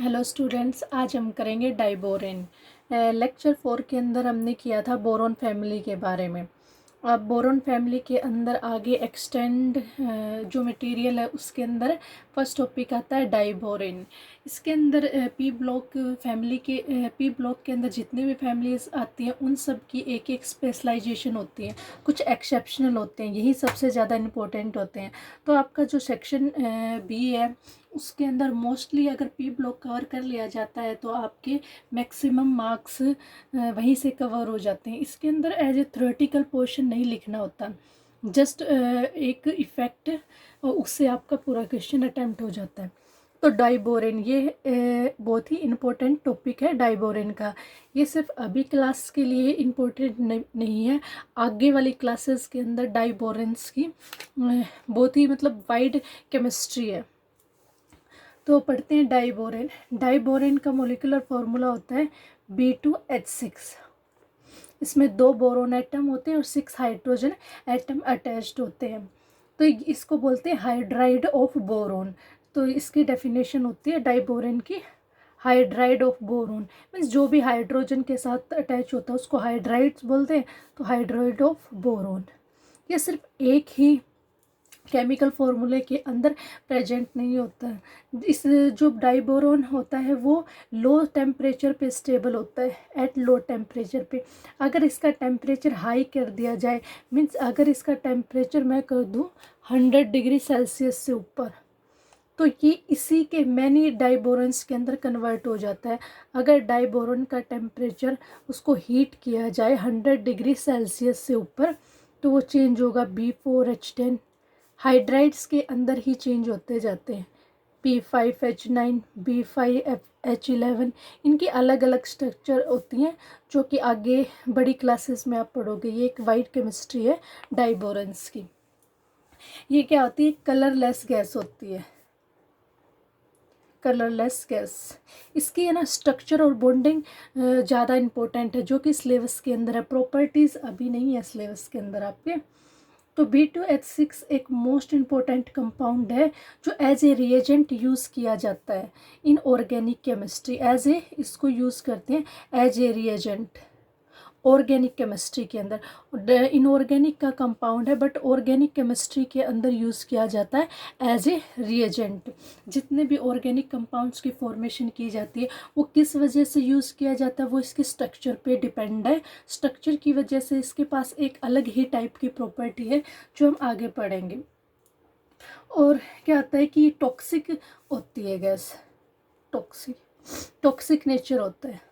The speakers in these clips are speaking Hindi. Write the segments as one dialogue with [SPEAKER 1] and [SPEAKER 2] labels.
[SPEAKER 1] हेलो स्टूडेंट्स, आज हम करेंगे डाइबोरेन। लेक्चर 4 के अंदर हमने किया था बोरोन फैमिली के बारे में। अब बोरोन फैमिली के अंदर आगे एक्सटेंड जो मटेरियल है उसके अंदर फर्स्ट टॉपिक आता है डाइबोरेन। इसके अंदर पी ब्लॉक फैमिली के पी ब्लॉक के अंदर जितने भी फैमिलीज आती हैं उन सब की एक एक स्पेशलाइजेशन होती है, कुछ एक्सेप्शनल होते हैं, यही सबसे ज़्यादा इम्पोर्टेंट होते हैं। तो आपका जो सेक्शन बी है उसके अंदर मोस्टली अगर पी ब्लॉक कवर कर लिया जाता है तो आपके मैक्सिमम मार्क्स वहीं से कवर हो जाते हैं। इसके अंदर एज ए थ्योरेटिकल पोर्शन नहीं लिखना होता, जस्ट एक इफेक्ट, उससे आपका पूरा क्वेश्चन अटेम्प्ट हो जाता है। तो डाइबोरेन ये बहुत ही इम्पोर्टेंट टॉपिक है डाइबोरेन का। ये सिर्फ अभी क्लास के लिए इम्पोर्टेंट नहीं है, आगे वाली क्लासेस के अंदर डाइबोरेंस की बहुत ही मतलब वाइड केमिस्ट्री है। तो पढ़ते हैं डाइबोरेन। डाइबोरेन का मोलिकुलर फॉर्मूला होता है B2H6। इसमें 2 बोरोन एटम होते हैं और 6 हाइड्रोजन एटम अटैच्ड होते हैं। तो इसको बोलते हैं हाइड्राइड ऑफ बोरोन। तो इसकी डेफिनेशन होती है डाइबोरेन की, हाइड्राइड ऑफ बोरोन मीन्स जो भी हाइड्रोजन के साथ अटैच होता है उसको हाइड्राइड्स बोलते हैं। तो हाइड्राइड ऑफ बोरोन ये सिर्फ एक ही केमिकल फॉर्मूले के अंदर प्रेजेंट नहीं होता है। इस जो डाइबोरोन होता है वो लो टेम्परेचर पे स्टेबल होता है, एट लो टेम्परेचर पे। अगर इसका टेम्परेचर हाई कर दिया जाए, मीन्स अगर इसका टेम्परेचर मैं कर दूं 100 डिग्री सेल्सियस से ऊपर, तो ये इसी के मैनी डाइबोरन्स के अंदर कन्वर्ट हो जाता है। अगर डाइबोरन का टेम्परेचर उसको हीट किया जाए 100 डिग्री सेल्सियस से ऊपर तो वो चेंज होगा B4H10। हाइड्राइड्स के अंदर ही चेंज होते जाते हैं, P5H9, B5H11, इनकी अलग अलग स्ट्रक्चर होती हैं जो कि आगे बड़ी क्लासेस में आप पढ़ोगे। ये एक वाइट केमिस्ट्री है डाइबोरेंस की। ये क्या होती है? कलरलेस गैस होती है, कलरलेस गैस। इसकी है ना स्ट्रक्चर और बॉन्डिंग ज़्यादा इम्पोर्टेंट है जो कि सिलेबस के अंदर है, प्रॉपर्टीज़ अभी नहीं है सिलेबस के अंदर आपके। तो B2H6 एक मोस्ट इम्पोर्टेंट कंपाउंड है जो एज ए रिएजेंट यूज़ किया जाता है in organic chemistry. As a इसको यूज़ करते हैं as a reagent organic chemistry के अंदर। इनऑर्गेनिक का कंपाउंड है बट ऑर्गेनिक केमिस्ट्री के अंदर यूज़ किया जाता है एज ए रिएजेंट। जितने भी ऑर्गेनिक कंपाउंड्स की फॉर्मेशन की जाती है वो किस वजह से यूज़ किया जाता है, वो इसके स्ट्रक्चर पे डिपेंड है। स्ट्रक्चर की वजह से इसके पास एक अलग ही टाइप की प्रॉपर्टी है जो हम आगे पढ़ेंगे। और क्या आता है कि टॉक्सिक होती है गैस, टॉक्सिक नेचर होता है।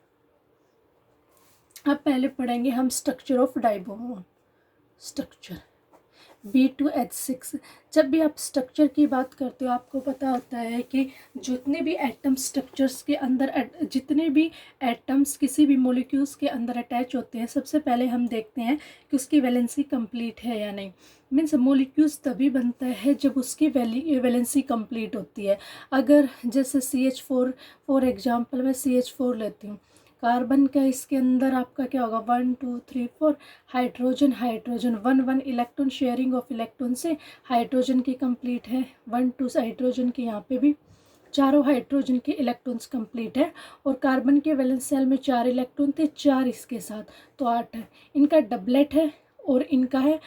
[SPEAKER 1] अब पहले पढ़ेंगे हम स्ट्रक्चर ऑफ डाइबोरोन। Structure B2H6। जब भी आप स्ट्रक्चर की बात करते हो आपको पता होता है कि जितने भी एटम स्ट्रक्चर्स के अंदर जितने भी एटम्स किसी भी मॉलिक्यूल्स के अंदर अटैच होते हैं, सबसे पहले हम देखते हैं कि उसकी वैलेंसी कंप्लीट है या नहीं। मीन्स मॉलिक्यूल्स तभी बनता है जब उसकी वैलेंसी कंप्लीट होती है। अगर जैसे CH4 फॉर एग्जांपल मैं CH4 लेती हूँ, कार्बन का इसके अंदर आपका क्या होगा 1 2 3 4 hydrogen, hydrogen 1 electron sharing of electron से हाइड्रोजन की कंप्लीट है, 1 2 हाइड्रोजन के यहाँ पे भी चारों हाइड्रोजन के इलेक्ट्रॉन्स कंप्लीट है। और कार्बन के वैलेंस सेल में 4 इलेक्ट्रॉन थे, 4 इसके साथ तो 8 है। इनका डबलेट है और इनका है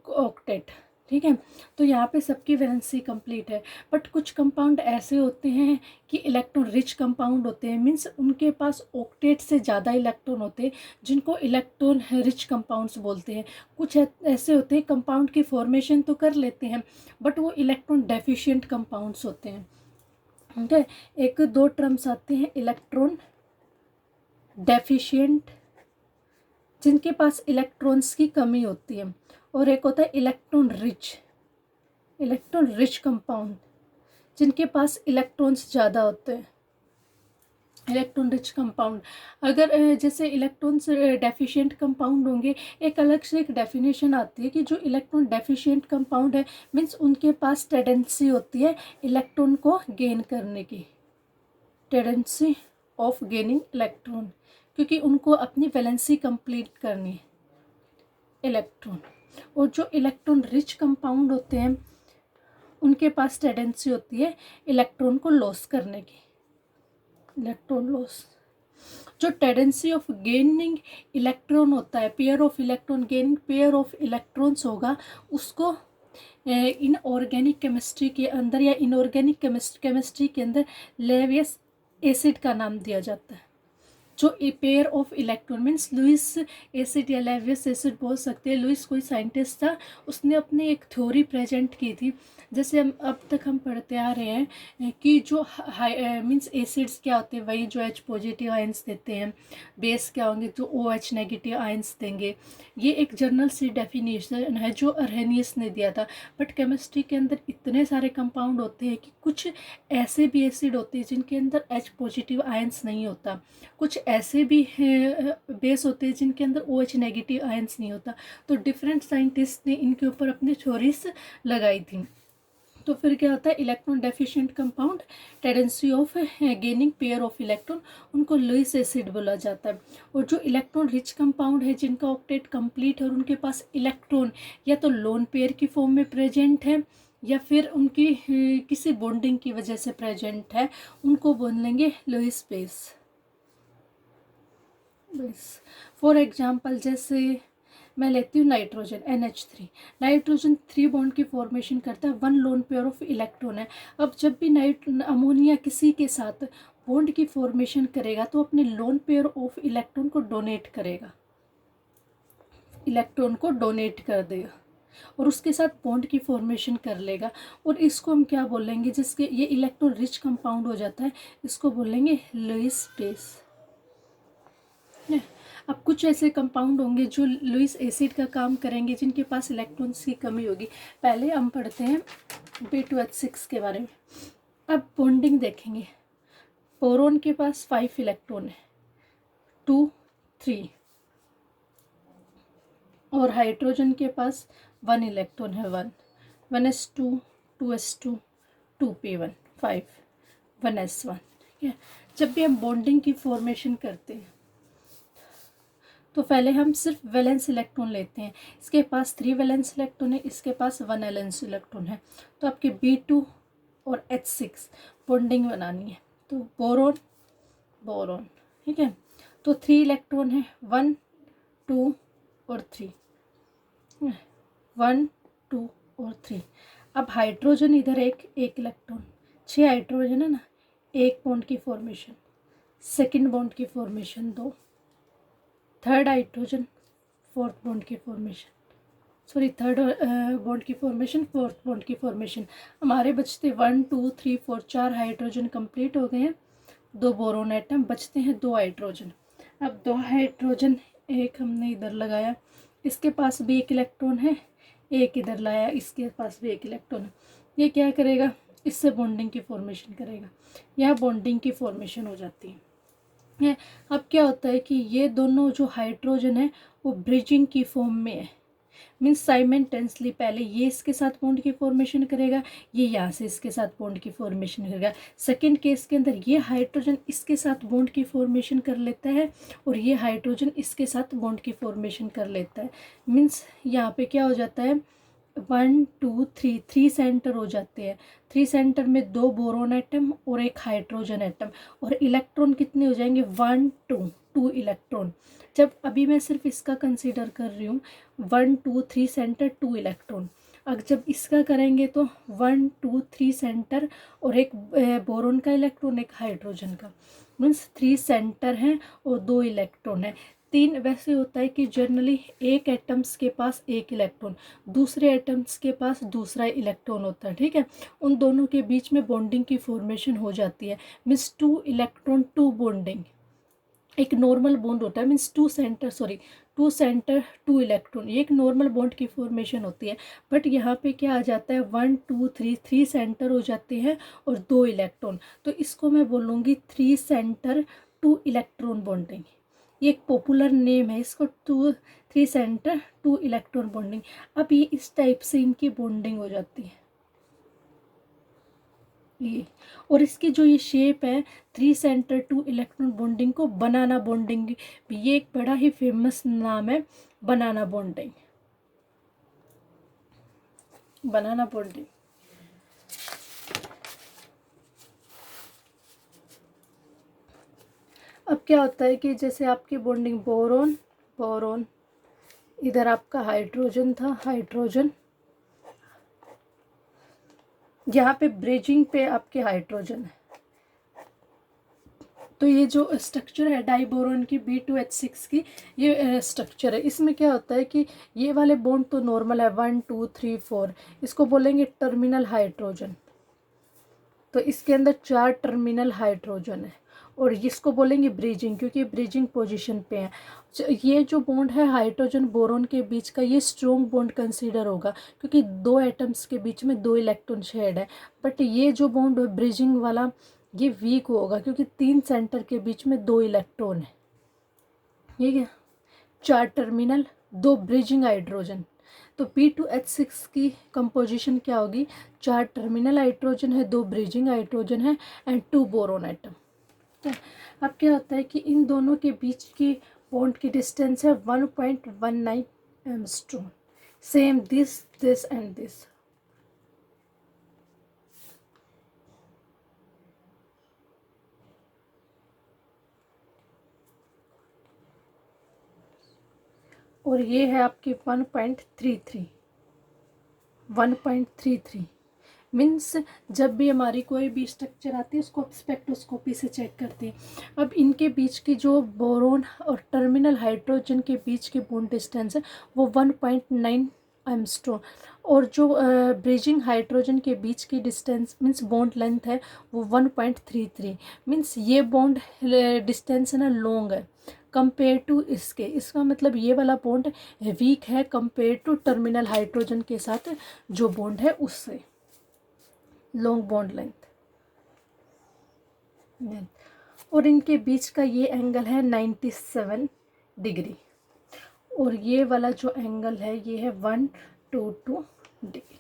[SPEAKER 1] ऑक्टेट, ठीक है। तो यहाँ पे सबकी वैलेंसी कंप्लीट है। बट कुछ कंपाउंड ऐसे होते हैं कि इलेक्ट्रॉन रिच कंपाउंड होते हैं, मीन्स उनके पास ऑक्टेट से ज़्यादा इलेक्ट्रॉन होते हैं जिनको इलेक्ट्रॉन रिच कंपाउंड्स बोलते हैं। कुछ ऐसे होते हैं कंपाउंड की फॉर्मेशन तो कर लेते हैं बट वो इलेक्ट्रॉन डेफिशिएंट कंपाउंड्स होते हैं, ठीक है। एक दो टर्म्स आते हैं, इलेक्ट्रॉन डेफिशिएंट जिनके पास इलेक्ट्रॉन्स की कमी होती है, और एक होता है इलेक्ट्रॉन रिच कंपाउंड जिनके पास इलेक्ट्रॉन्स ज़्यादा होते हैं। इलेक्ट्रॉन रिच कंपाउंड अगर जैसे इलेक्ट्रॉन्स डेफिशिएंट कंपाउंड होंगे, एक अलग से एक डेफिनेशन आती है कि जो इलेक्ट्रॉन डेफिशिएंट कंपाउंड है मीन्स उनके पास टेंडेंसी होती है इलेक्ट्रॉन को गेन करने की, टेंडेंसी ऑफ गेनिंग इलेक्ट्रॉन, क्योंकि उनको अपनी वैलेंसी कंप्लीट करनी है इलेक्ट्रॉन। और जो इलेक्ट्रॉन रिच कंपाउंड होते हैं उनके पास टेंडेंसी होती है इलेक्ट्रॉन को लॉस करने की। Electron loss. जो टेंडेंसी ऑफ गेनिंग इलेक्ट्रॉन होता है, pair of electron gaining pair of electrons होगा, उसको इनऑर्गेनिक केमिस्ट्री के अंदर या इनऑर्गेनिक केमिस्ट्री के अंदर लेवियस एसिड का नाम दिया जाता है। जो a pair of electron means Lewis acid या लेवियस एसिड बोल सकते हैं। लुइस कोई साइंटिस्ट था, उसने अपनी एक थ्योरी प्रेजेंट की थी। जैसे हम अब तक हम पढ़ते आ रहे हैं कि जो मीन्स एसिड्स क्या होते हैं, वही जो H पॉजिटिव आयंस देते हैं, बेस क्या होंगे जो OH नेगेटिव आयंस देंगे। ये एक जनरल सी डेफिनेशन है जो अर्हेनियस ने दिया था। बट केमिस्ट्री के अंदर इतने सारे कंपाउंड होते हैं कि कुछ ऐसे भी एसिड होते हैं जिनके अंदर H पॉजिटिव आयंस नहीं होता, कुछ ऐसे भी बेस होते हैं जिनके अंदर OH नेगेटिव आयंस नहीं होता। तो डिफरेंट साइंटिस्ट ने इनके ऊपर अपनी थ्योरीज लगाई थी। तो फिर क्या होता है, electron deficient compound tendency of gaining pair of electron, उनको लुइस एसिड बोला जाता है। और जो इलेक्ट्रॉन रिच कंपाउंड है जिनका ऑक्टेट कंप्लीट है और उनके पास इलेक्ट्रॉन या तो लोन पेयर की फॉर्म में प्रेजेंट है या फिर उनकी किसी बॉन्डिंग की वजह से प्रेजेंट है, उनको बोलेंगे लुइस बेस। फॉर एग्जाम्पल जैसे मैं लेती हूँ नाइट्रोजन NH3। नाइट्रोजन 3 बॉन्ड की फॉर्मेशन करता है, 1 लोन पेयर ऑफ इलेक्ट्रॉन है। अब जब भी अमोनिया किसी के साथ बॉन्ड की फॉर्मेशन करेगा तो अपने लोन पेयर ऑफ इलेक्ट्रॉन को डोनेट करेगा, इलेक्ट्रॉन को डोनेट कर देगा और उसके साथ बॉन्ड की फॉर्मेशन कर लेगा। और इसको हम क्या बोलेंगे, जिसके ये इलेक्ट्रॉन रिच कंपाउंड हो जाता है, इसको बोलेंगे लुइस बेस। अब कुछ ऐसे कंपाउंड होंगे जो लुइस एसिड का काम करेंगे जिनके पास इलेक्ट्रॉन्स की कमी होगी। पहले हम पढ़ते हैं B2H6 के बारे में। अब बॉन्डिंग देखेंगे। बोरोन के पास 5 इलेक्ट्रॉन है, 2 3, और हाइड्रोजन के पास 1 इलेक्ट्रॉन है, 1 1s2 2s2 2p1 5 1s1। ठीक है, जब भी हम बॉन्डिंग की फॉर्मेशन करते हैं तो पहले हम सिर्फ वैलेंस इलेक्ट्रॉन लेते हैं। इसके पास 3 वैलेंस इलेक्ट्रॉन है, इसके पास 1 वैलेंस इलेक्ट्रॉन है। तो आपके B2 और H6 बॉन्डिंग बनानी है, तो बोरोन बोरोन। ठीक है, तो 3 इलेक्ट्रॉन है, 1 2 और 3, 1 2 और 3। अब हाइड्रोजन इधर एक इलेक्ट्रॉन, 6 हाइड्रोजन है ना, एक बॉन्ड की फॉर्मेशन, सेकेंड बॉन्ड की formation 2, third hydrogen fourth bond की फॉर्मेशन, सॉरी थर्ड बॉन्ड की फॉर्मेशन, फोर्थ बॉन्ड की फॉर्मेशन। हमारे बचते 1 2 3 4 4 हाइड्रोजन कंप्लीट हो गए हैं, 2 बोरोन एटम बचते हैं, 2 हाइड्रोजन। अब 2 हाइड्रोजन एक हमने इधर लगाया, इसके पास भी एक इलेक्ट्रॉन है, एक इधर लाया, इसके पास भी एक इलेक्ट्रॉन है। ये क्या करेगा, इससे बॉन्डिंग की फॉर्मेशन करेगा, यहाँ बॉन्डिंग की फॉर्मेशन हो जाती है। अब क्या होता है कि ये दोनों जो हाइड्रोजन है वो ब्रिजिंग की फॉर्म में है, मीन्स साइमल्टेनियसली पहले ये इसके साथ बॉन्ड की फॉर्मेशन करेगा, ये यहाँ से इसके साथ बॉन्ड की फॉर्मेशन करेगा। सेकेंड केस के अंदर ये हाइड्रोजन इसके साथ बॉन्ड की फॉर्मेशन कर लेता है और ये हाइड्रोजन इसके साथ बॉन्ड की फॉर्मेशन कर लेता है। मीन्स यहाँ पे क्या हो जाता है, 1 2 3 3 सेंटर हो जाते हैं। 3 सेंटर में 2 बोरोन एटम और एक हाइड्रोजन एटम, और इलेक्ट्रॉन कितने हो जाएंगे, 1 2 2 इलेक्ट्रॉन। जब अभी मैं सिर्फ इसका कंसीडर कर रही हूँ, 1 2 3 सेंटर 2 इलेक्ट्रॉन। अगर जब इसका करेंगे तो 1 2 3 सेंटर और एक बोरोन का इलेक्ट्रॉन, एक हाइड्रोजन का, मीन्स 3 सेंटर हैं और 2 इलेक्ट्रॉन है। 3 वैसे होता है कि जनरली एक एटम्स के पास एक इलेक्ट्रॉन, दूसरे एटम्स के पास दूसरा इलेक्ट्रॉन होता है। ठीक है, उन दोनों के बीच में बॉन्डिंग की फॉर्मेशन हो जाती है, मीन्स 2 इलेक्ट्रॉन 2 बॉन्डिंग। एक नॉर्मल बॉन्ड होता है, मीन्स 2 सेंटर 2 इलेक्ट्रॉन, ये एक नॉर्मल बॉन्ड की फॉर्मेशन होती है। बट यहाँ पे क्या आ जाता है, 1 2 3 3 सेंटर हो जाते हैं और 2 इलेक्ट्रॉन, तो इसको मैं बोलूँगी 3 सेंटर 2 इलेक्ट्रॉन बॉन्डिंग। ये एक पॉपुलर नेम है इसको, 3 सेंटर 2 इलेक्ट्रॉन बॉन्डिंग। अब ये इस टाइप से इनकी बॉन्डिंग हो जाती है ये, और इसकी जो ये शेप है 3 सेंटर 2 इलेक्ट्रॉन बॉन्डिंग को बनाना बॉन्डिंग भी, ये एक बड़ा ही फेमस नाम है, बनाना बॉन्डिंग, बनाना बॉन्डिंग। अब क्या होता है कि जैसे आपकी बॉन्डिंग बोरोन बोरोन, इधर आपका हाइड्रोजन था, हाइड्रोजन, यहाँ पे ब्रिजिंग पे आपके हाइड्रोजन है। तो ये जो स्ट्रक्चर है डाइबोरोन की B2H6 की, ये स्ट्रक्चर है। इसमें क्या होता है कि ये वाले बॉन्ड तो नॉर्मल है 1 2 3 4, इसको बोलेंगे टर्मिनल हाइड्रोजन। तो इसके अंदर 4 टर्मिनल हाइड्रोजन है और इसको बोलेंगे ब्रिजिंग, क्योंकि ब्रिजिंग पोजीशन पे है। ये जो बॉन्ड है हाइड्रोजन बोरोन के बीच का, ये स्ट्रॉन्ग बॉन्ड कंसीडर होगा क्योंकि 2 एटम्स के बीच में 2 इलेक्ट्रॉन शेड है। बट ये जो बॉन्ड ब्रिजिंग वाला, ये वीक होगा क्योंकि 3 सेंटर के बीच में 2 इलेक्ट्रॉन है। ठीक है, 4 टर्मिनल, 2 ब्रिजिंग हाइड्रोजन। तो B2H6 की कंपोजिशन क्या होगी? 4 टर्मिनल हाइड्रोजन है, 2 ब्रिजिंग हाइड्रोजन है एंड 2 बोरोन एटम। ठीक है, अब क्या होता है कि इन दोनों के बीच की बॉन्ड की डिस्टेंस है 1.19 angstrom. Same this and this. और ये है आपकी 1.33 मीन्स जब भी हमारी कोई भी स्ट्रक्चर आती है उसको आप स्पेक्ट्रोस्कोपी से चेक करते हैं। अब इनके बीच की जो बोरोन और टर्मिनल हाइड्रोजन के बीच की बॉन्ड डिस्टेंस है वो 1.9 एंगस्ट्रॉम, और जो ब्रिजिंग हाइड्रोजन के बीच की डिस्टेंस मीन्स बॉन्ड लेंथ है वो 1.33 मीन्स ये बॉन्ड डिस्टेंस है ना लॉन्ग है कंपेयर टू इसके। इसका मतलब ये वाला बॉन्ड वीक है कंपेयर टू टर्मिनल हाइड्रोजन के साथ जो बॉन्ड है उससे, लॉन्ग बॉन्ड लेंथ। और इनके बीच का ये एंगल है 97 डिग्री और ये वाला जो एंगल है ये है 122 डिग्री।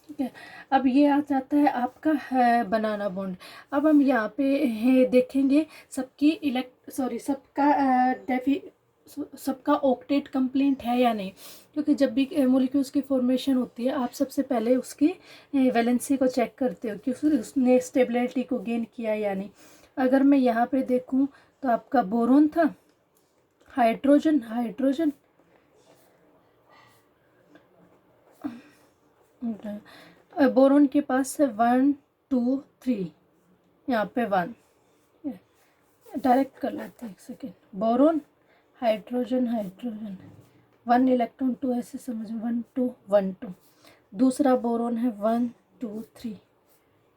[SPEAKER 1] ठीक है, अब ये आ जाता है आपका बनाना बॉन्ड। अब हम यहाँ पे देखेंगे सबका ऑक्टेट कंप्लीट है या नहीं, क्योंकि जब भी मॉलिक्यूल्स की फॉर्मेशन होती है आप सबसे पहले उसकी वैलेंसी को चेक करते हो कि उसने स्टेबिलिटी को गेन किया या नहीं। अगर मैं यहाँ पे देखूँ तो आपका बोरोन था, हाइड्रोजन हाइड्रोजन, बोरोन के पास है 1 2 3, यहाँ पे 1, डायरेक्ट कर लेते हैं एक second. Boron hydrogen hydrogen 1 electron 2 ऐसे समझ, 1 2 1 2। दूसरा बोरोन है 1 2 3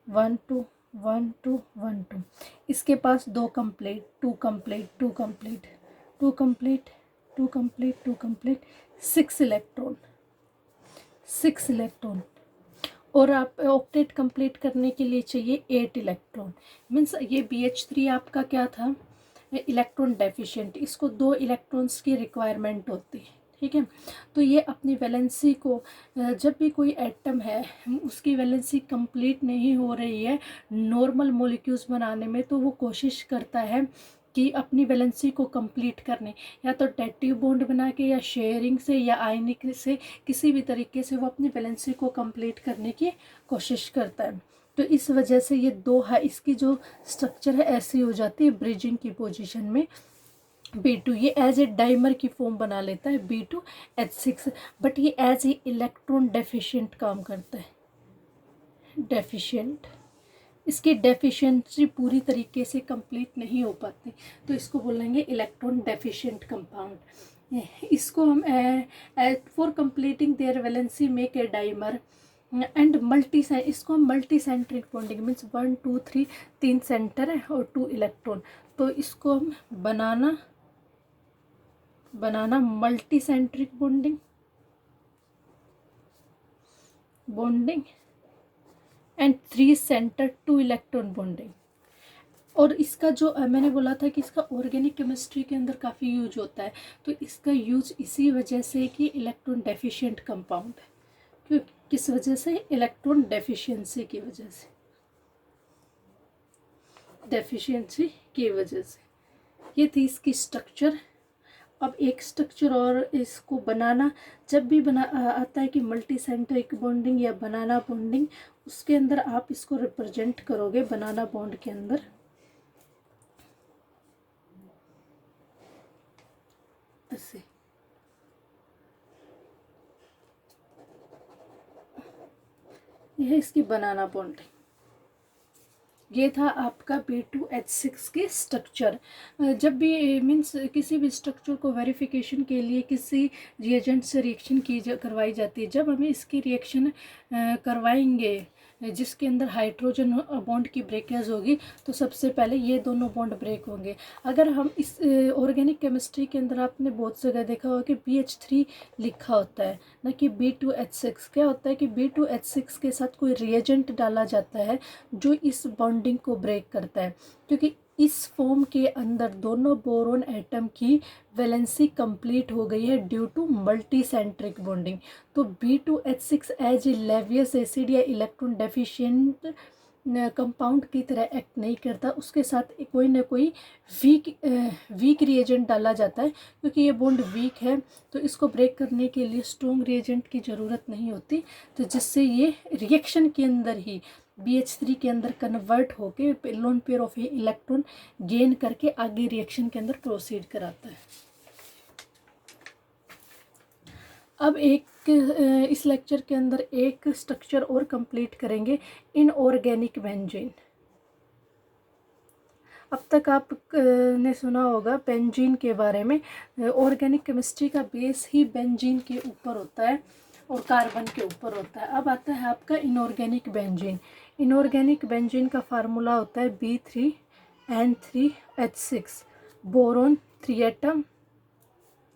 [SPEAKER 1] 1 2 1 2 1 2। इसके पास 2 complete 2 complete 2 complete 2 complete 2 complete 2 complete 6 electron 6 electron. और आप ऑक्टेट कंप्लीट करने के लिए चाहिए 8 इलेक्ट्रॉन। मीन्स ये BH3 आपका क्या था? इलेक्ट्रॉन डेफिशिएंट, इसको 2 इलेक्ट्रॉन्स की रिक्वायरमेंट होती है। ठीक है, तो ये अपनी वैलेंसी को जब भी कोई एटम है उसकी वैलेंसी कंप्लीट नहीं हो रही है नॉर्मल मॉलिक्यूल्स बनाने में, तो वो कोशिश करता है कि अपनी वैलेंसी को कंप्लीट करने, या तो डेटिव बॉन्ड बना के या शेयरिंग से या आयनिक से, किसी भी तरीके से वो अपनी वैलेंसी को कंप्लीट करने की कोशिश करता है। तो इस वजह से ये दो है, इसकी जो स्ट्रक्चर है ऐसी हो जाती है ब्रिजिंग की पोजीशन में B2। ये एज ए डाइमर की फॉर्म बना लेता है B2H6, बट ये एज ए इलेक्ट्रॉन डेफिशिएंट काम करता है, डेफिशिएंट। इसकी डेफिशिएंसी पूरी तरीके से कंप्लीट नहीं हो पाती, तो इसको बोलेंगे इलेक्ट्रॉन डेफिशिएंट कंपाउंड। इसको हम for completing their valency make a dimer and इसको हम multi centric bonding means 1 2 3 3 centre है और 2 इलेक्ट्रॉन, तो इसको हम बनाना multi centric bonding and 3 centre 2 electron bonding. और इसका जो मैंने बोला था कि इसका ऑर्गेनिक केमिस्ट्री के अंदर काफ़ी यूज होता है, तो इसका यूज इसी वजह से कि इलेक्ट्रॉन डेफिशिएंट कंपाउंड है। क्यों? किस वजह से? इलेक्ट्रॉन डेफिशिएंसी की वजह से, डेफिशिएंसी की वजह से। ये थी इसकी स्ट्रक्चर। अब एक स्ट्रक्चर और इसको बनाना, जब भी आता है कि मल्टी सेंट्रिक बॉन्डिंग या बनाना बॉन्डिंग, उसके अंदर आप इसको रिप्रेजेंट करोगे बनाना बॉन्ड के अंदर। ऐसे। यह इसकी बनाना बॉन्डिंग। ये था आपका B2H6 के स्ट्रक्चर। जब भी मीन्स किसी भी स्ट्रक्चर को वेरिफिकेशन के लिए किसी रिएजेंट से रिएक्शन करवाई जाती है, जब हमें इसकी रिएक्शन करवाएंगे जिसके अंदर हाइड्रोजन बॉन्ड की ब्रेकेज होगी, तो सबसे पहले ये दोनों बॉन्ड ब्रेक होंगे। अगर हम इस ऑर्गेनिक केमिस्ट्री के अंदर आपने बहुत जगह देखा होगा कि BH3 लिखा होता है, ना कि B2H6। क्या होता है कि B2H6 के साथ कोई रिएजेंट डाला जाता है जो इस बॉन्डिंग को ब्रेक करता है, क्योंकि इस फॉर्म के अंदर दोनों बोरोन एटम की वैलेंसी कंप्लीट हो गई है ड्यू टू मल्टीसेंट्रिक बॉन्डिंग। तो B2H6 एज ए लेवियस एसिड या इलेक्ट्रॉन डेफिशिएंट कंपाउंड की तरह एक्ट नहीं करता, उसके साथ कोई ना कोई वीक रिएजेंट डाला जाता है। क्योंकि ये बॉन्ड वीक है तो इसको ब्रेक करने के लिए स्ट्रॉन्ग रिएजेंट की ज़रूरत नहीं होती, तो जिससे ये रिएक्शन के अंदर ही BH3 के अंदर कन्वर्ट होके loan pair of electron gain करके आगे रिएक्शन के अंदर प्रोसीड कराता है। अब इस लेक्चर के अंदर एक स्ट्रक्चर और कंप्लीट करेंगे, इनऑर्गेनिक बेंजीन। अब तक आपने सुना होगा बेंजीन के बारे में। ऑर्गेनिक केमिस्ट्री का बेस ही बेंजीन के ऊपर होता है और कार्बन के ऊपर होता है। अब आता है आपका इनऑर्गेनिक बेंजीन। इनऑर्गेनिक बेंजीन का फार्मूला होता है B3N3H6, boron 3 atom,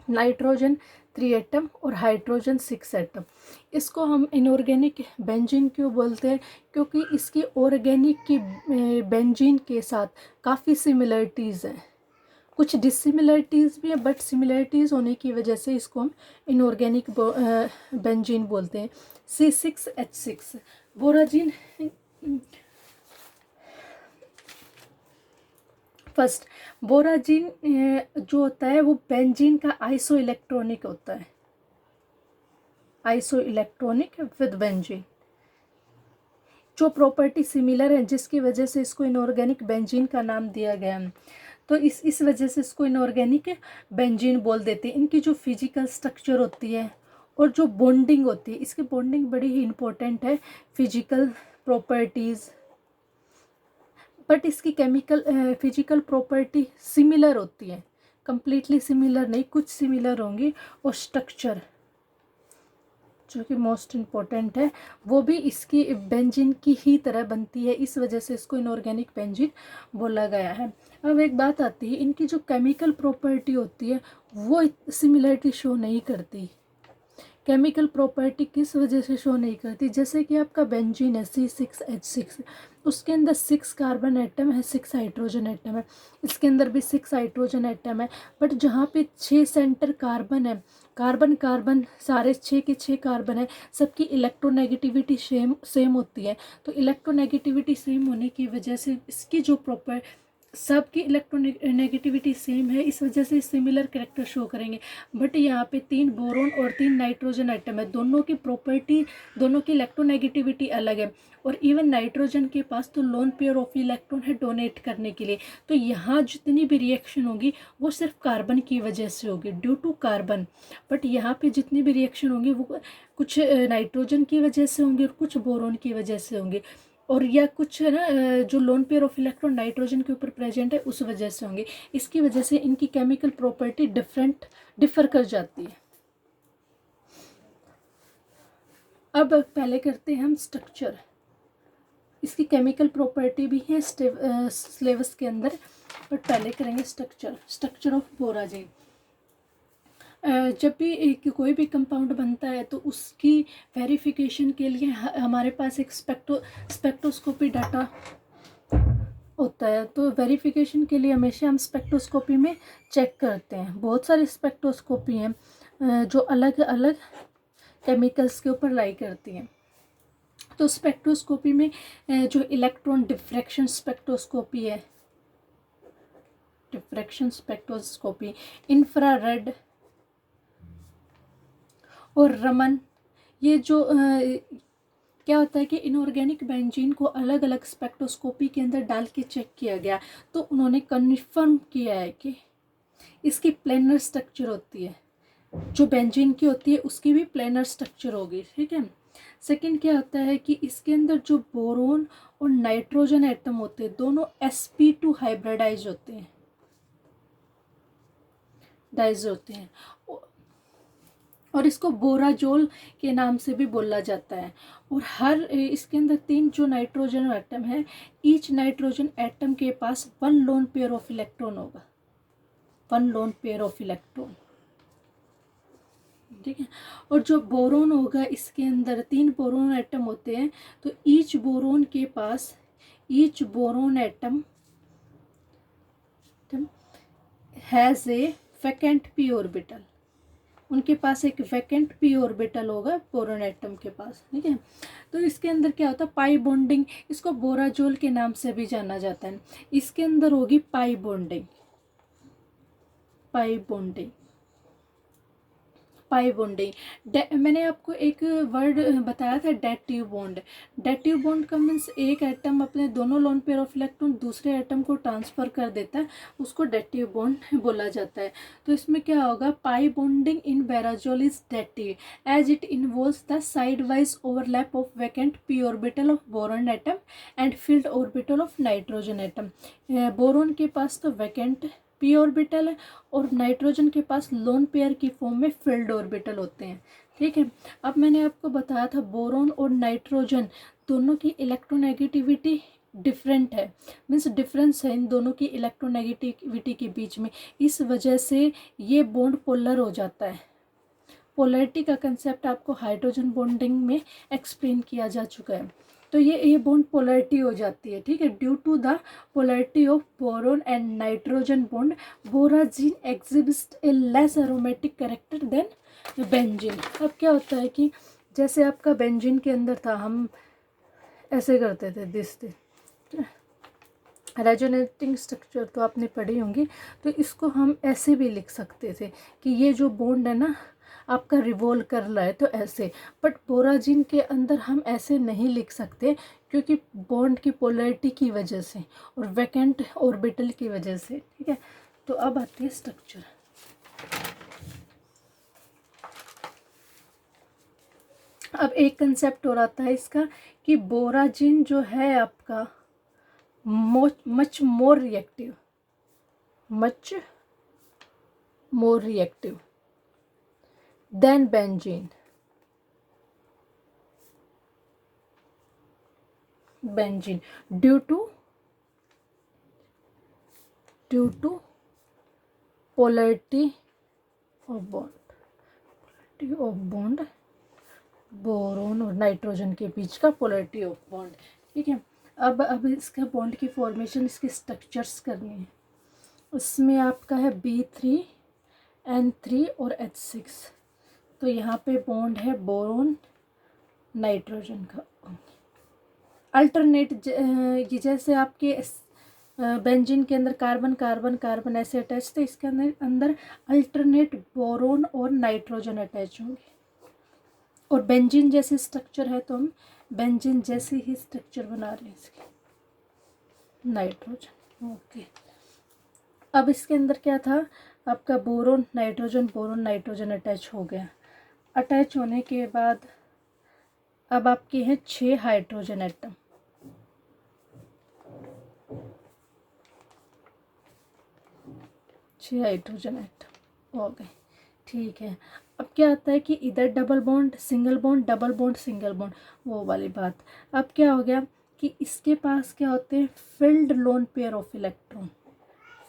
[SPEAKER 1] nitrogen 3 atom और हाइड्रोजन 6 एटम। इसको हम इनऑर्गेनिक बेंजीन क्यों बोलते हैं? क्योंकि इसकी ऑर्गेनिक की बेंजीन के साथ काफ़ी सिमिलरिटीज़ हैं, कुछ डिसिमिलरिटीज़ भी हैं, बट सिमिलरिटीज़ होने की वजह से इसको हम इनऑर्गेनिक बेंजीन बोलते हैं। C6H6 बोराजीन। फर्स्ट, बोराजीन जो होता है वो बेंजीन का आइसो इलेक्ट्रॉनिक होता है, आइसो इलेक्ट्रॉनिक विद बेंजीन, जो प्रॉपर्टी सिमिलर है जिसकी वजह से इसको इनऑर्गेनिक बेंजीन का नाम दिया गया। तो इस वजह से इसको इनऑर्गेनिक बेंजीन बोल देते हैं। इनकी जो फिजिकल स्ट्रक्चर होती है और जो बॉन्डिंग होती है, इसकी बॉन्डिंग बड़ी ही इंपॉर्टेंट है, फिजिकल प्रॉपर्टीज़, बट इसकी केमिकल फिजिकल प्रॉपर्टी सिमिलर होती है, कंप्लीटली सिमिलर नहीं, कुछ सिमिलर होंगी। और स्ट्रक्चर जो कि मोस्ट इम्पॉर्टेंट है, वो भी इसकी बेंजीन की ही तरह बनती है, इस वजह से इसको इनऑर्गेनिक बेंजीन बोला गया है। अब एक बात आती है, इनकी जो केमिकल प्रॉपर्टी होती है वो सिमिलरिटी शो नहीं करती। केमिकल प्रॉपर्टी किस वजह से शो नहीं करती? जैसे कि आपका बेंजीन है C6H6, उसके अंदर 6 कार्बन एटम है, 6 हाइड्रोजन एटम है, इसके अंदर भी 6 हाइड्रोजन एटम है, बट जहाँ पे 6 सेंटर कार्बन है, कार्बन कार्बन सारे 6 के 6 कार्बन है, सबकी इलेक्ट्रोनेगेटिविटी सेम होती है। तो इलेक्ट्रोनेगेटिविटी सेम होने की वजह से इसकी जो प्रॉपर सबकी इलेक्ट्रोनेगेटिविटी सेम है, इस वजह से सिमिलर कैरेक्टर शो करेंगे। बट यहाँ पे 3 बोरोन और 3 नाइट्रोजन एटम है, दोनों की प्रॉपर्टी, दोनों की इलेक्ट्रोनेगेटिविटी अलग है। और इवन नाइट्रोजन के पास तो लोन पेयर ऑफ इलेक्ट्रॉन है डोनेट करने के लिए। तो यहाँ जितनी भी रिएक्शन होगी वो सिर्फ कार्बन की वजह से होगी, ड्यू टू कार्बन। बट यहाँ पे जितनी भी रिएक्शन होंगी वो कुछ नाइट्रोजन की वजह से होंगी और कुछ बोरोन की वजह से होंगी, और या कुछ है ना जो loan pair of electron nitrogen के ऊपर प्रेजेंट है उस वजह से होंगे। इसकी वजह से इनकी केमिकल प्रॉपर्टी डिफर कर जाती है। अब पहले करते हैं हम स्ट्रक्चर। इसकी केमिकल प्रॉपर्टी भी है सिलेबस के अंदर, बट पहले करेंगे स्ट्रक्चर ऑफ बोराजीन। जब भी कोई भी कंपाउंड बनता है तो उसकी वेरिफिकेशन के लिए हमारे पास एक स्पेक्ट्रोस्कोपी डाटा होता है। तो वेरिफिकेशन के लिए हमेशा हम स्पेक्ट्रोस्कोपी में चेक करते हैं। बहुत सारी स्पेक्ट्रोस्कोपी हैं जो अलग अलग केमिकल्स के ऊपर लाई करती हैं। तो स्पेक्ट्रोस्कोपी में जो इलेक्ट्रॉन डिफ्रैक्शन स्पेक्ट्रोस्कोपी है, डिफ्रैक्शन स्पेक्ट्रोस्कोपी, इंफ्रारेड और रमन, ये जो क्या होता है कि इनऑर्गेनिक बेंजीन को अलग अलग स्पेक्ट्रोस्कोपी के अंदर डाल के चेक किया गया, तो उन्होंने कन्फर्म किया है कि इसकी प्लेनर स्ट्रक्चर होती है, जो बेंजीन की होती है उसकी भी प्लेनर स्ट्रक्चर होगी, ठीक है। सेकंड क्या होता है कि इसके अंदर जो बोरोन और नाइट्रोजन एटम होते हैं दोनों sp2 हाइब्रिडाइज होते हैं, डाइज होते हैं, और इसको बोराजोल के नाम से भी बोला जाता है। और हर इसके अंदर 3 जो नाइट्रोजन एटम है, ईच नाइट्रोजन एटम के पास 1 लोन पेयर ऑफ इलेक्ट्रॉन होगा, 1 लोन पेयर ऑफ इलेक्ट्रॉन, ठीक है। और जो बोरोन होगा इसके अंदर 3 बोरोन एटम होते हैं, तो ईच बोरोन के पास, each boron atom has a vacant P orbital, उनके पास एक वैकेंट पी ऑर्बिटल होगा बोरोन एटम के पास, ठीक है। तो इसके अंदर क्या होता है, पाई बॉन्डिंग, इसको बोराजोल के नाम से भी जाना जाता है। इसके अंदर होगी pi bonding, pi bonding, pi bonding. मैंने आपको एक वर्ड बताया था, डेटिव बॉन्ड। डेटिव बॉन्ड का मीन्स एक एटम अपने दोनों लोन पेयर ऑफ इलेक्ट्रॉन दूसरे एटम को ट्रांसफर कर देता है, उसको डेटिव बॉन्ड बोला जाता है। तो इसमें क्या होगा, pi bonding in borazole is dative as it involves the side wise overlap of vacant P orbital of boron atom and filled orbital of nitrogen atom. Boron के पास तो वैकेंट पी ऑर्बिटल है और नाइट्रोजन के पास लोन पेयर की फॉर्म में फील्ड ऑर्बिटल होते हैं, ठीक है। अब मैंने आपको बताया था बोरॉन और नाइट्रोजन दोनों की इलेक्ट्रोनेगेटिविटी डिफरेंट है, मीन्स डिफरेंस है इन दोनों की इलेक्ट्रोनेगेटिविटी के बीच में, इस वजह से ये बॉन्ड पोलर हो जाता है। पोलैरिटी का कंसेप्ट आपको हाइड्रोजन बॉन्डिंग में एक्सप्लेन किया जा चुका है। तो ये बॉन्ड पोलैरिटी हो जाती है, ठीक है। Due to the polarity of boron and nitrogen bond, borazine exhibits a less aromatic character than benzene. अब क्या होता है कि जैसे आपका बेंजीन के अंदर था, हम ऐसे करते थे, दिस रेजोनेटिंग स्ट्रक्चर तो आपने पढ़ी होंगी, तो इसको हम ऐसे भी लिख सकते थे कि ये जो बॉन्ड है ना आपका रिवॉल्व कर रहा है, तो ऐसे। बट बोराजीन के अंदर हम ऐसे नहीं लिख सकते क्योंकि बॉन्ड की पोलैरिटी की वजह से और वैकेंट ऑर्बिटल की वजह से, ठीक है। तो अब आती है स्ट्रक्चर। अब एक कंसेप्ट और आता है इसका कि बोराजीन जो है आपका much more reactive, much more reactive than benzene, benzene due to polarity of bond, boron और नाइट्रोजन के बीच का पोलैरिटी ऑफ बॉन्ड, ठीक है। अब इसका बॉन्ड की फॉर्मेशन, इसके स्ट्रक्चर्स करनी है। उसमें आपका है B3N3 और H6। तो यहाँ पे बॉन्ड है बोरोन नाइट्रोजन का। अल्टरनेट ये जैसे आपके बेंजीन के अंदर कार्बन कार्बन कार्बन ऐसे अटैच थे, इसके अंदर अल्टरनेट बोरोन और नाइट्रोजन अटैच होंगे। और बेंजीन जैसे स्ट्रक्चर है तो हम बेंजीन जैसे ही स्ट्रक्चर बना रहे हैं इसकी, नाइट्रोजन, ओके। अब इसके अंदर क्या था, आपका बोरोन नाइट्रोजन अटैच हो गया। अटैच होने के बाद अब आपके हैं 6 हाइड्रोजन एटम, 6 हाइड्रोजन एटम हो गए, ठीक है। अब क्या आता है कि इधर double bond single bond, double bond single bond, वो वाली बात। अब क्या हो गया कि इसके पास क्या होते हैं, filled lone pair of electron,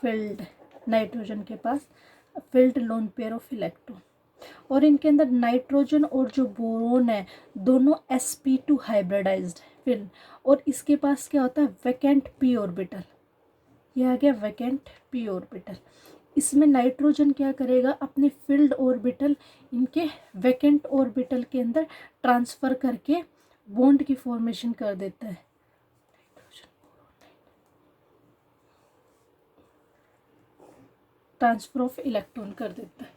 [SPEAKER 1] filled, nitrogen के पास filled lone pair of electron. और इनके अंदर नाइट्रोजन और जो बोरोन है दोनों sp2 हाइब्रिडाइज्ड फिल्ड। और इसके पास क्या होता है, वैकेंट p ऑर्बिटल, ये आ गया वैकेंट p ऑर्बिटल। इसमें नाइट्रोजन क्या करेगा, अपने फील्ड ऑर्बिटल इनके वैकेंट ऑर्बिटल के अंदर ट्रांसफ़र करके बॉन्ड की फॉर्मेशन कर देता है, ट्रांसफर ऑफ इलेक्ट्रॉन कर देता है,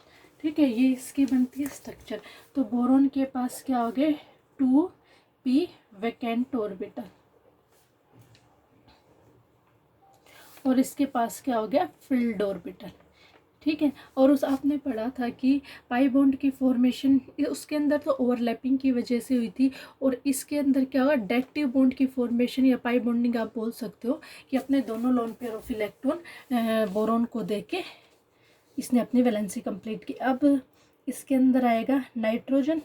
[SPEAKER 1] ठीक है। ये इसकी बनती है स्ट्रक्चर। तो बोरोन के पास क्या हो गए, 2p वैकेंट ऑर्बिटल, और इसके पास क्या हो गया, फील्ड ऑर्बिटल, ठीक है। और उस आपने पढ़ा था कि पाई बॉन्ड की फॉर्मेशन उसके अंदर तो ओवरलैपिंग की वजह से हुई थी, और इसके अंदर क्या होगा, डायरेक्टिव बॉन्ड की फॉर्मेशन या पाई बॉन्डिंग आप बोल सकते हो कि अपने दोनों loan pair of electron boron को देके इसने अपनी वैलेंसी कंप्लीट की। अब इसके अंदर आएगा नाइट्रोजन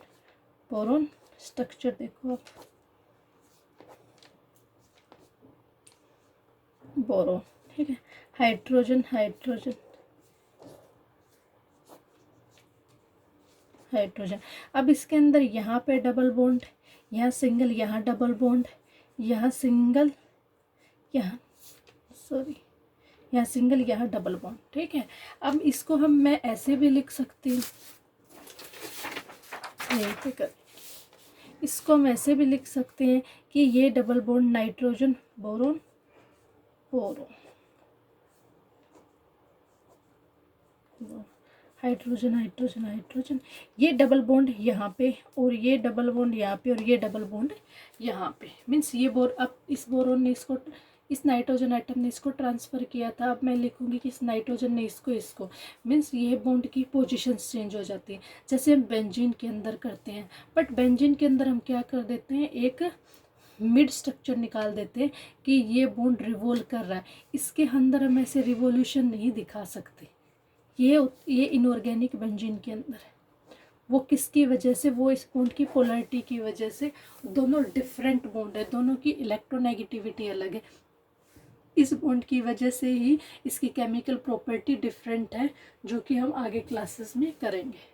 [SPEAKER 1] बोरॉन स्ट्रक्चर, देखो आप, बोरॉन, ठीक है, हाइड्रोजन हाइड्रोजन हाइड्रोजन। अब इसके अंदर यहाँ पे डबल बॉन्ड, यहाँ सिंगल, यहाँ डबल बॉन्ड, यहाँ सिंगल, यहाँ सॉरी यहाँ सिंगल, यहाँ डबल बॉन्ड, ठीक है। अब इसको मैं ऐसे भी लिख सकती हूँ, यहीं पे कर, इसको हम ऐसे भी लिख सकते हैं कि ये double bond nitrogen boron boron, hydrogen hydrogen hydrogen, ये डबल बॉन्ड यहाँ पे और ये डबल बॉन्ड यहाँ पे और ये डबल बॉन्ड यहाँ पे, मीन्स ये अब इस बोरोन ने इसको, इस नाइट्रोजन आइटम ने इसको ट्रांसफ़र किया था। अब मैं लिखूंगी कि इस नाइट्रोजन ने इसको मीन्स ये बॉन्ड की पोजीशंस चेंज हो जाती हैं, जैसे हम बेंजीन के अंदर करते हैं। बट बेंजीन के अंदर हम क्या कर देते हैं, एक मिड स्ट्रक्चर निकाल देते हैं कि ये बॉन्ड रिवॉल्व कर रहा है, इसके अंदर हम ऐसे रिवॉल्यूशन नहीं दिखा सकते। ये इनऑर्गेनिक बेंजीन के अंदर है। वो किसकी वजह से, वो इस बॉन्ड की पोलैरिटी की वजह से, दोनों डिफरेंट बॉन्ड है, दोनों की इलेक्ट्रोनेगेटिविटी अलग है, इस बॉन्ड की वजह से ही इसकी केमिकल प्रॉपर्टी डिफरेंट है, जो कि हम आगे क्लासेस में करेंगे।